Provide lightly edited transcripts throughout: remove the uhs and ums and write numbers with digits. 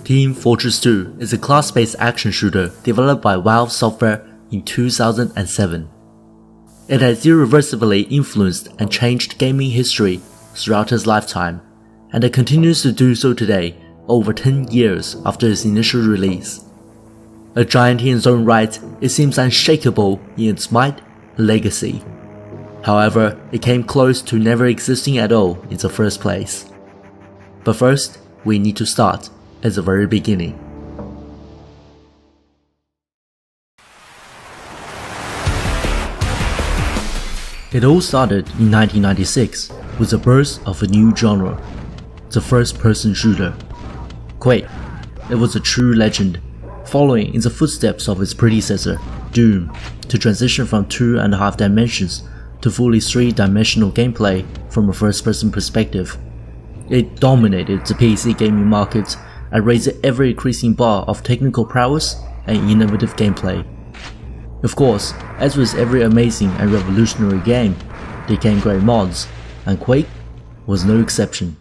Team Fortress 2 is a class-based action shooter developed by Valve Software in 2007. It has irreversibly influenced and changed gaming history throughout its lifetime, and it continues to do so today, over 10 years after its initial release. A giant in its own right, it seems unshakable in its might and legacy. However, it came close to never existing at all in the first place. But first, we need to start at the very beginning. It all started in 1996 with the birth of a new genre, the first-person shooter. Quake. It was a true legend, following in the footsteps of its predecessor, Doom, to transition from 2.5 dimensions to fully 3-dimensional gameplay from a first-person perspective. It dominated the PC gaming market and raised the ever-increasing bar of technical prowess and innovative gameplay. Of course, as with every amazing and revolutionary game, there came great mods, and Quake was no exception.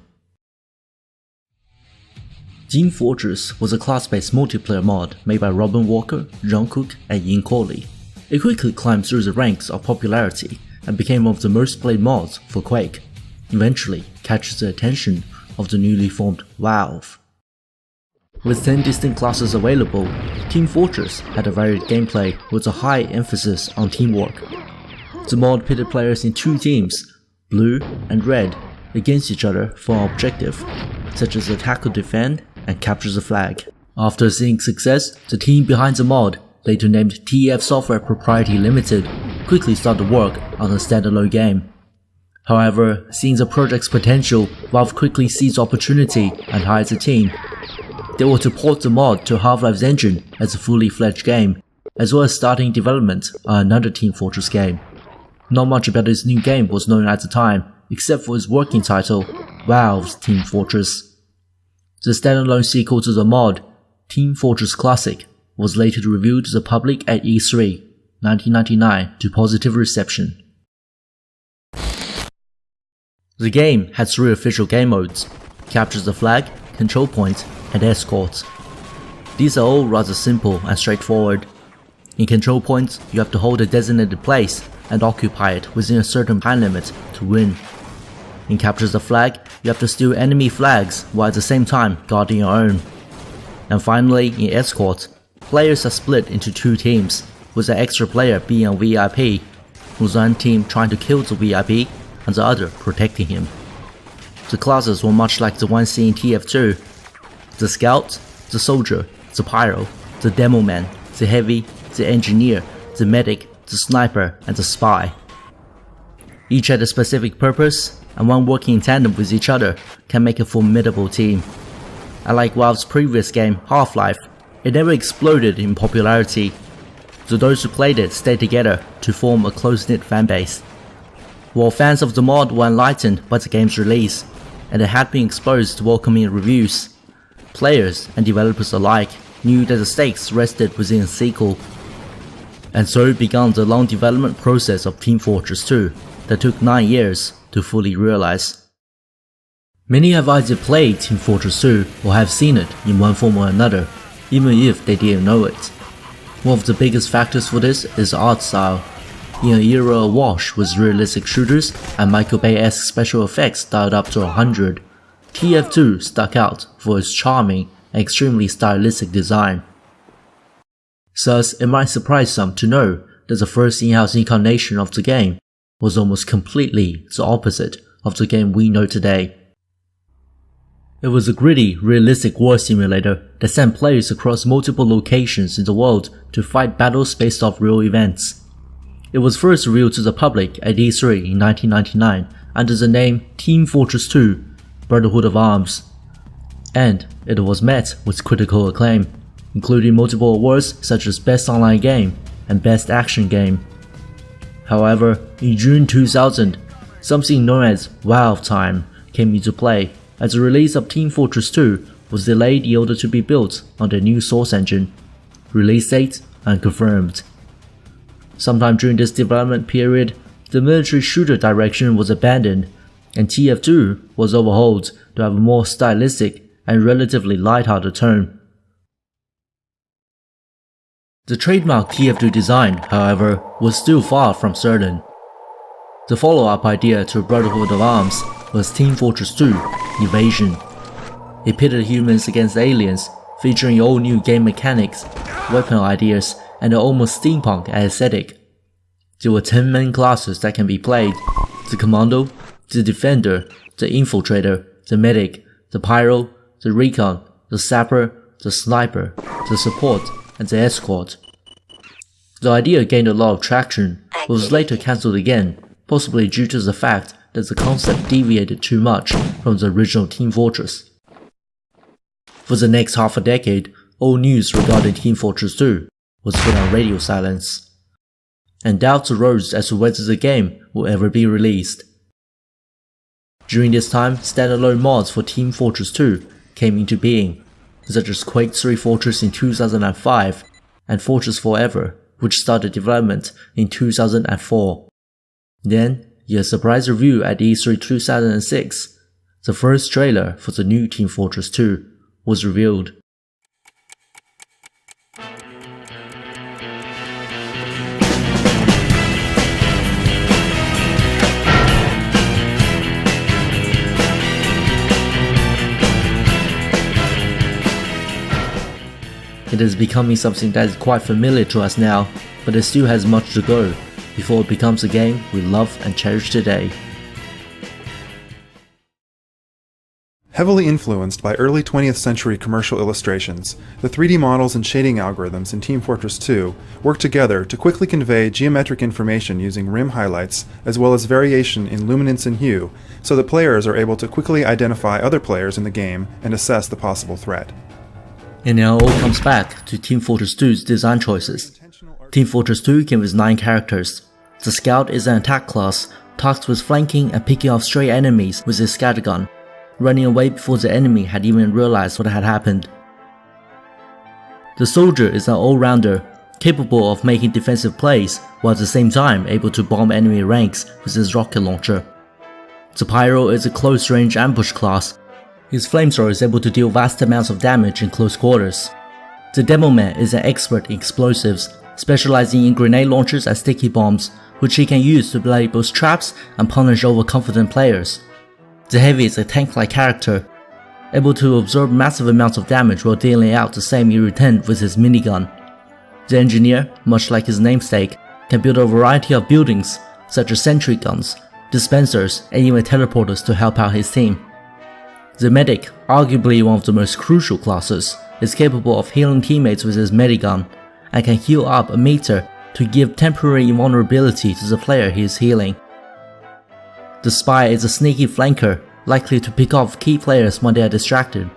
Team Fortress was a class-based multiplayer mod made by Robin Walker, John Cook, and Ian Corley. It quickly climbed through the ranks of popularity and became one of the most played mods for Quake, eventually catching the attention of the newly formed Valve. With 10 distinct classes available, Team Fortress had a varied gameplay with a high emphasis on teamwork. The mod pitted players in 2 teams, blue and red, against each other for an objective, such as attack or defend and capture the flag. After seeing success, the team behind the mod, later named TF Software Proprietary Limited, quickly started work on a standalone game. However, seeing the project's potential, Valve quickly seized the opportunity and hired a team. They were to port the mod to Half-Life's engine as a fully fledged game, as well as starting development on another Team Fortress game. Not much about this new game was known at the time, except for its working title, Valve's Team Fortress. The standalone sequel to the mod, Team Fortress Classic, was later revealed to the public at E3, 1999 to positive reception. The game had 3 official game modes: Capture the Flag, Control Point, and Escort. These are all rather simple and straightforward. In Control Point, you have to hold a designated place and occupy it within a certain time limit to win. In Capture the Flag, you have to steal enemy flags while at the same time guarding your own. And finally, in Escort, players are split into 2 teams, with the extra player being a VIP, whose one team trying to kill the VIP and the other protecting him. The classes were much like the one seen in TF2. The Scout, the Soldier, the Pyro, the Demo Man, the Heavy, the Engineer, the Medic, the Sniper, and the Spy. Each had a specific purpose, and one working in tandem with each other can make a formidable team. Unlike Valve's previous game, Half-Life, it never exploded in popularity, so those who played it stayed together to form a close-knit fanbase. While fans of the mod were enlightened by the game's release, and it had been exposed to welcoming reviews, players and developers alike knew that the stakes rested within a sequel. And so began the long development process of Team Fortress 2 that took 9 years to fully realize. Many have either played Team Fortress 2 or have seen it in one form or another, even if they didn't know it. One of the biggest factors for this is the art style. In an era awash with realistic shooters and Michael Bay-esque special effects dialed up to 100, TF2 stuck out for its charming and extremely stylistic design. Thus, it might surprise some to know that the first in-house incarnation of the game was almost completely the opposite of the game we know today. It was a gritty, realistic war simulator that sent players across multiple locations in the world to fight battles based off real events. It was first revealed to the public at E3 in 1999 under the name Team Fortress 2 Brotherhood of Arms, and it was met with critical acclaim, including multiple awards such as Best Online Game and Best Action Game. However, in June 2000, something known as Valve Time came into play, as the release of Team Fortress 2 was delayed in order to be built on the new Source engine. Release date unconfirmed. Sometime during this development period, the military shooter direction was abandoned, and TF2 was overhauled to have a more stylistic and relatively light-hearted tone. The trademark TF2 design, however, was still far from certain. The follow-up idea to Brotherhood of Arms was Team Fortress 2: Invasion. It pitted humans against aliens, featuring all new game mechanics, weapon ideas, and an almost steampunk aesthetic. There were 10 main classes that can be played: the Commando, the Defender, the Infiltrator, the Medic, the Pyro, the Recon, the Sapper, the Sniper, the Support, and the Escort. The idea gained a lot of traction, but was later cancelled again, possibly due to the fact that the concept deviated too much from the original Team Fortress. For the next half a decade, all news regarding Team Fortress 2 was put on radio silence, and doubts arose as to whether the game will ever be released. During this time, standalone mods for Team Fortress 2 came into being, such as Quake 3 Fortress in 2005 and Fortress Forever, which started development in 2004. Then, in a surprise review at E3 2006, the first trailer for the new Team Fortress 2 was revealed. It is becoming something that is quite familiar to us now, but it still has much to go before it becomes a game we love and cherish today. Heavily influenced by early 20th century commercial illustrations, the 3D models and shading algorithms in Team Fortress 2 work together to quickly convey geometric information using rim highlights as well as variation in luminance and hue, so that players are able to quickly identify other players in the game and assess the possible threat. And it all comes back to Team Fortress 2's design choices. Team Fortress 2 came with 9 characters. The Scout is an attack class, tasked with flanking and picking off stray enemies with his scattergun, running away before the enemy had even realized what had happened. The Soldier is an all-rounder, capable of making defensive plays while at the same time able to bomb enemy ranks with his rocket launcher. The Pyro is a close-range ambush class. His flamethrower is able to deal vast amounts of damage in close quarters. The Demoman is an expert in explosives, specializing in grenade launchers and sticky bombs, which he can use to lay both traps and punish overconfident players. The Heavy is a tank-like character, able to absorb massive amounts of damage while dealing out the same irritant with his minigun. The Engineer, much like his namesake, can build a variety of buildings, such as sentry guns, dispensers, and even teleporters to help out his team. The Medic, arguably one of the most crucial classes, is capable of healing teammates with his medigun, and can heal up a meter to give temporary invulnerability to the player he is healing. The Spy is a sneaky flanker, likely to pick off key players when they are distracted.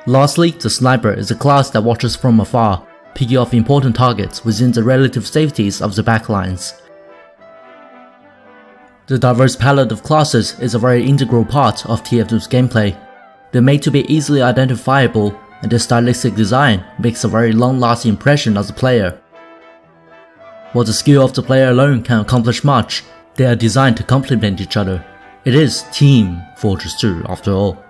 Lastly, the Sniper is a class that watches from afar, picking off important targets within the relative safeties of the backlines. The diverse palette of classes is a very integral part of TF2's gameplay. They're made to be easily identifiable, and their stylistic design makes a very long-lasting impression of the player. While the skill of the player alone can accomplish much, they are designed to complement each other. It is Team Fortress 2 after all.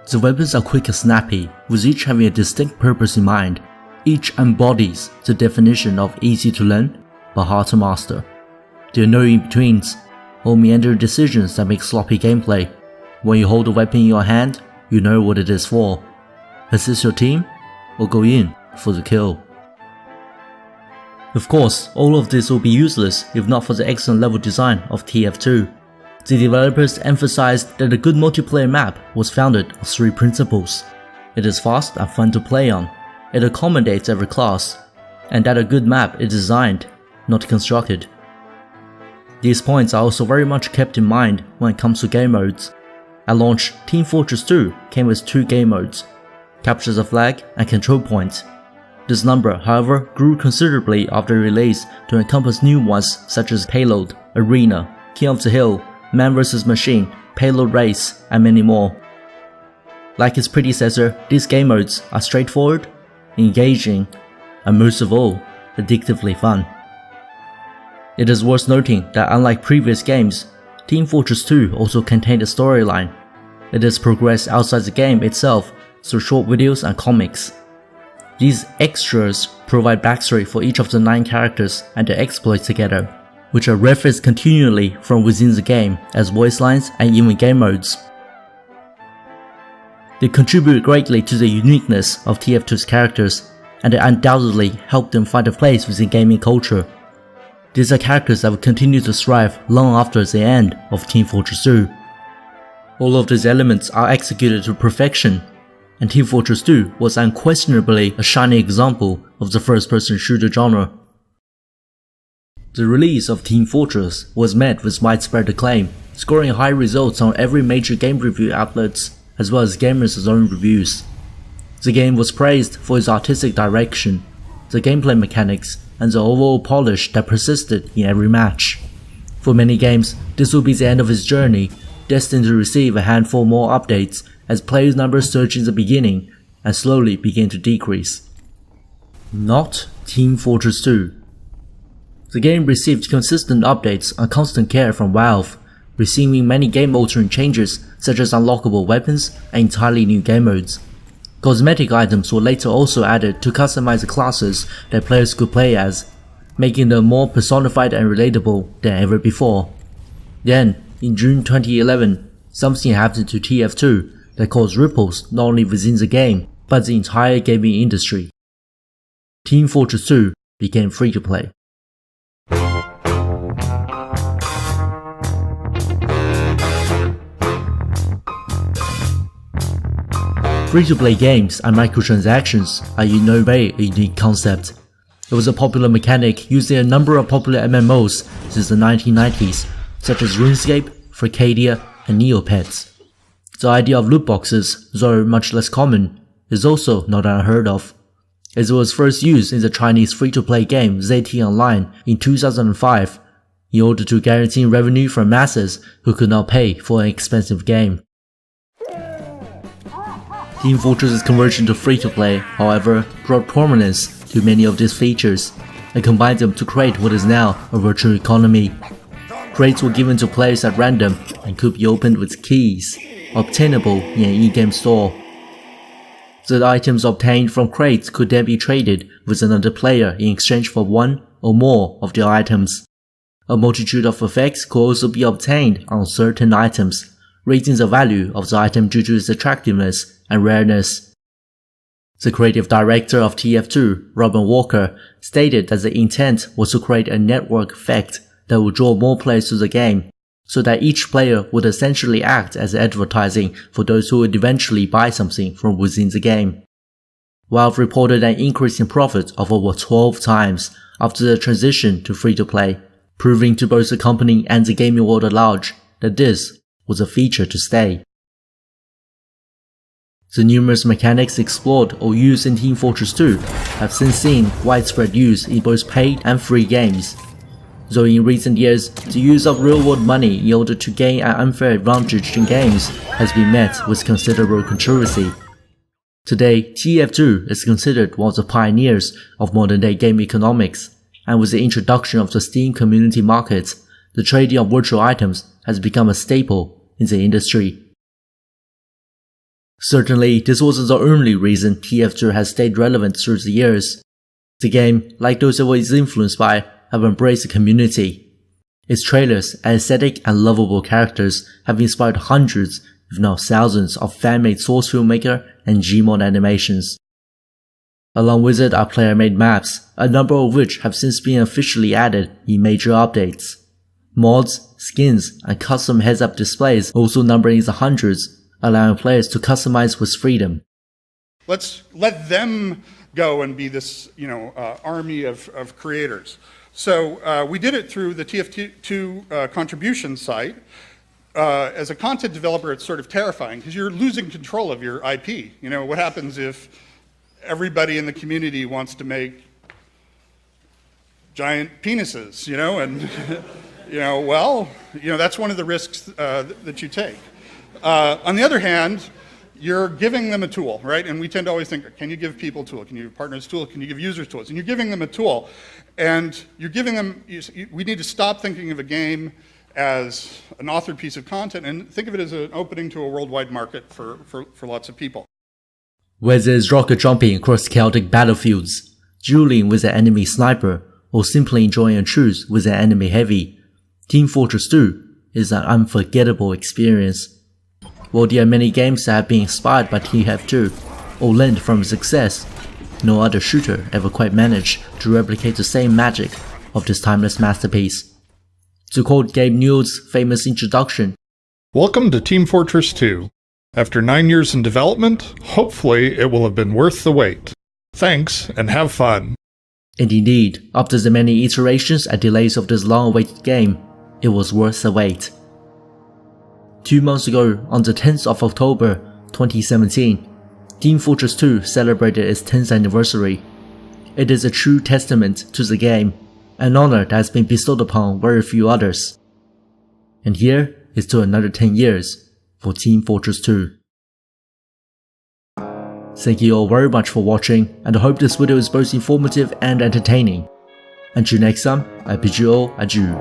The weapons are quick and snappy, with each having a distinct purpose in mind. Each embodies the definition of easy to learn, but hard to master. There are no in-betweens, or meandering decisions that make sloppy gameplay. When you hold a weapon in your hand, you know what it is for. Assist your team, or go in for the kill. Of course, all of this will be useless if not for the excellent level design of TF2. The developers emphasized that a good multiplayer map was founded on 3 principles. It is fast and fun to play on, it accommodates every class, and that a good map is designed, not constructed. These points are also very much kept in mind when it comes to game modes. At launch, Team Fortress 2 came with 2 game modes: Capture the Flag and Control Point. This number, however, grew considerably after release to encompass new ones such as Payload, Arena, King of the Hill, Man vs Machine, Payload Race, and many more. Like its predecessor, these game modes are straightforward, engaging, and most of all, addictively fun. It is worth noting that unlike previous games, Team Fortress 2 also contained a storyline. It is progressed outside the game itself through short videos and comics. These extras provide backstory for each of the 9 characters and their exploits together, which are referenced continually from within the game as voice lines and even game modes. They contribute greatly to the uniqueness of TF2's characters, and they undoubtedly help them find a place within gaming culture. These are characters that will continue to thrive long after the end of Team Fortress 2. All of these elements are executed to perfection, and Team Fortress 2 was unquestionably a shining example of the first-person shooter genre. The release of Team Fortress was met with widespread acclaim, scoring high results on every major game review outlets as well as gamers' own reviews. The game was praised for its artistic direction, the gameplay mechanics, and the overall polish that persisted in every match. For many games, this will be the end of its journey, destined to receive a handful more updates as players' numbers surge in the beginning and slowly begin to decrease. Not Team Fortress 2. The game received consistent updates and constant care from Valve, receiving many game-altering changes such as unlockable weapons and entirely new game modes. Cosmetic items were later also added to customize the classes that players could play as, making them more personified and relatable than ever before. Then, in June 2011, something happened to TF2 that caused ripples not only within the game, but the entire gaming industry. Team Fortress 2 became free-to-play. Free-to-play games and microtransactions are in no way a unique concept. It was a popular mechanic used in a number of popular MMOs since the 1990s, such as RUNESCAPE, Arcadia, and Neopets. The idea of loot boxes, though much less common, is also not unheard of, as it was first used in the Chinese free-to-play game ZT Online in 2005 in order to guarantee revenue from masses who could not pay for an expensive game. Team Fortress's conversion to free-to-play, however, brought prominence to many of these features and combined them to create what is now a virtual economy. Crates were given to players at random and could be opened with keys, obtainable in an in-game store. The items obtained from crates could then be traded with another player in exchange for one or more of their items. A multitude of effects could also be obtained on certain items, raising the value of the item due to its attractiveness and rareness. The creative director of TF2, Robin Walker, stated that the intent was to create a network effect that would draw more players to the game, so that each player would essentially act as advertising for those who would eventually buy something from within the game. Valve reported an increase in profit of over 12 times after the transition to free-to-play, proving to both the company and the gaming world at large that this was a feature to stay. The numerous mechanics explored or used in Team Fortress 2 have since seen widespread use in both paid and free games. Though in recent years, the use of real-world money in order to gain an unfair advantage in games has been met with considerable controversy. Today, TF2 is considered one of the pioneers of modern-day game economics, and with the introduction of the Steam community market, the trading of virtual items has become a staple in the industry. Certainly, this wasn't the only reason TF2 has stayed relevant through the years. The game, like those it was influenced by, have embraced the community. Its trailers, aesthetic and lovable characters have inspired hundreds, if not thousands, of fan-made source filmmaker and Gmod animations. Along with it are player-made maps, a number of which have since been officially added in major updates. Mods, skins, and custom heads-up displays also number in the hundreds, allowing players to customize with freedom. Let's let them go and be this, army of creators. So we did it through the TF2 contribution site. As a content developer, it's sort of terrifying because you're losing control of your IP. What happens if everybody in the community wants to make giant penises, and, that's one of the risks that you take. On the other hand, you're giving them a tool, right? And we tend to always think, can you give people a tool? Can you give partners tools? Can you give users tools? And you're giving them a tool. And you're giving them, we need to stop thinking of a game as an authored piece of content and think of it as an opening to a worldwide market for lots of people. Whether it's rocket jumping across chaotic battlefields, dueling with an enemy sniper, or simply enjoying a truce with an enemy heavy, Team Fortress 2 is an unforgettable experience. While there are many games that have been inspired by TF2 or learned from its success, no other shooter ever quite managed to replicate the same magic of this timeless masterpiece. To quote Gabe Newell's famous introduction, "Welcome to Team Fortress 2. After 9 years in development, hopefully it will have been worth the wait. Thanks, and have fun." And indeed, after the many iterations and delays of this long-awaited game, it was worth the wait. 2 months ago, on the 10th of October 2017, Team Fortress 2 celebrated its 10th anniversary. It is a true testament to the game, an honor that has been bestowed upon very few others. And here is to another 10 years for Team Fortress 2. Thank you all very much for watching, and I hope this video is both informative and entertaining. Until next time, I bid you all adieu.